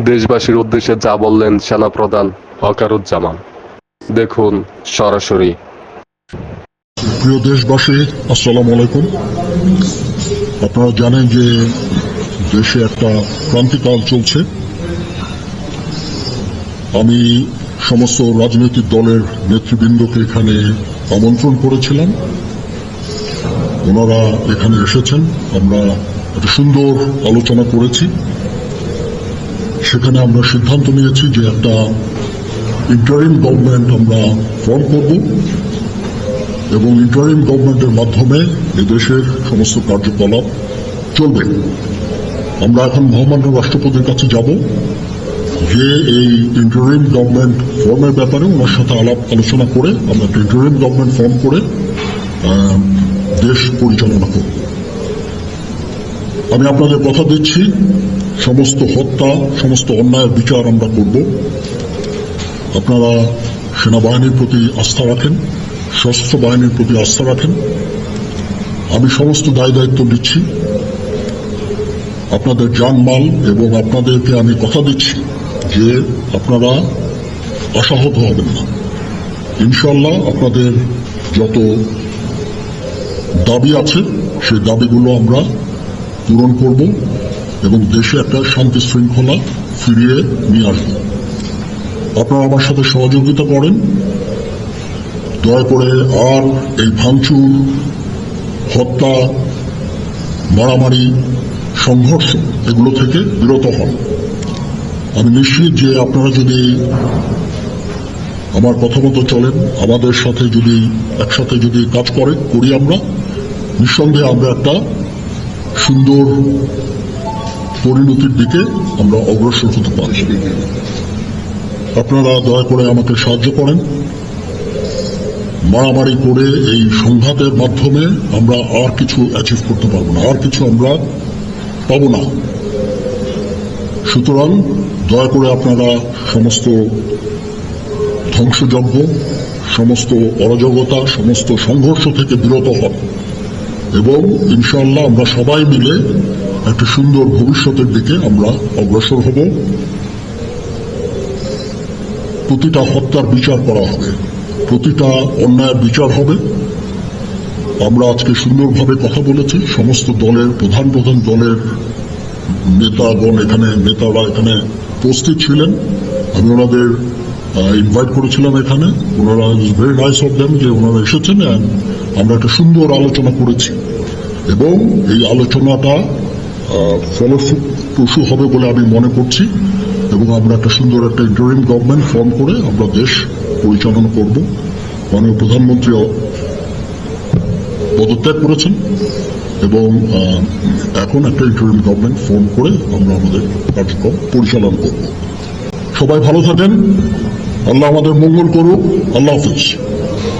দেশবাসীর উদ্দেশ্যে যা বললেন সেনাপ্রধান ওয়াকারুজ্জামান, দেখুন সরাসরি। প্রিয় দেশবাসী, আসসালামু আলাইকুম। আপনারা জানেন যে দেশে একটা ক্রান্তিকাল চলছে। আমি সমস্ত রাজনৈতিক দলের নেতৃবৃন্দকে এখানে আমন্ত্রণ করেছিলাম, ওনারা এখানে এসেছেন। আমরা একটা সুন্দর আলোচনা করেছি। সেখানে আমরা সিদ্ধান্ত নিয়েছি যে একটা ইন্টারিম গভর্নমেন্ট আমরা ফর্ম করব এবং ইন্টারিম গভর্নমেন্টের মাধ্যমে এদেশের সমস্ত কার্যকলাপ চলবে। আমরা এখন মহামান্য রাষ্ট্রপতির কাছে যাব যে এই ইন্টারিম গভর্নমেন্ট ফর্মের ব্যাপারে ওনার সাথে আলোচনা করে আমরা একটা ইন্টারিম গভর্নমেন্ট ফর্ম করে দেশ পরিচালনা করব। আমি আপনাদের কথা দিচ্ছি, সমস্ত হত্যা, সমস্ত অন্যায়ের বিচার আমরা করব। আপনারা সেনাবাহিনীর প্রতি আস্থা রাখেন, সশস্ত্র বাহিনীর প্রতি আস্থা রাখেন। আমি সমস্ত দায় দায়িত্ব দিচ্ছি, আপনাদের জানমাল, এবং আপনাদেরকে আমি কথা দিচ্ছি যে আপনারা আশাহত হবেন না। ইনশাল্লাহ আপনাদের যত দাবি আছে সেই দাবিগুলো আমরা পূরণ করব এবং দেশে একটা শান্তি শৃঙ্খলা ফিরিয়ে নিয়ে আসব। আপনারা আমার সাথে সহযোগিতা করেন। দয়া করে আর এই ভাঙচুর, হত্যা, মারামারি, সংঘর্ষ এগুলো থেকে বিরত হন। আমি নিশ্চিত যে আপনারা যদি আমার কথা মতো চলেন, আমাদের সাথে যদি একসাথে যদি কাজ করি আমরা, নিঃসন্দেহে আমরা একটা সুন্দর পরিণতির দিকে আমরা অগ্রসর হতে পারি। আপনারা দয়া করে আমাকে সাহায্য করেন। মারামারি করে এই সংঘাতের মাধ্যমে আমরা আর কিছু অ্যাচিভ করতে পারবো না, আর কিছু আমরা পাবো না। সুতরাং দয়া করে আপনারা সমস্ত ধ্বংসযজ্ঞ, সমস্ত অরাজকতা, সমস্ত সংঘর্ষ থেকে বিরত হন এবং ইনশাআল্লাহ আমরা সবাই মিলে একটা সুন্দর ভবিষ্যতের দিকে আমরা অগ্রসর হব। প্রতিটা হত্যার বিচার করা হবে, প্রতিটা অন্যায়ের বিচার হবে। আমরা আজকে সুন্দরভাবে কথা বলেছি। সমস্ত দলের প্রধান দলের নেতারা এখানে উপস্থিত ছিলেন। আমি ওনাদের ইনভাইট করেছিলাম এখানে। ওনারা ভেরি নাইস অফ দেম যে ওনারা এসেছেন। আমরা একটা সুন্দর আলোচনা করেছি এবং এই আলোচনাটা ফলপ্রসূ হবে বলে আমি মনে করছি এবং আমরা একটা সুন্দর একটা ইন্টারিম গভর্নমেন্ট ফর্ম করে আমরা দেশ পরিচালনা করব। মাননীয় প্রধানমন্ত্রী পদত্যাগ করেছেন এবং এখন একটা ইন্টারিম গভর্নমেন্ট ফর্ম করে আমরা আমাদের কার্যক্রম পরিচালনা করব। সবাই ভালো থাকেন, আল্লাহ আমাদের মঙ্গল করুক। আল্লাহ হাফেজ।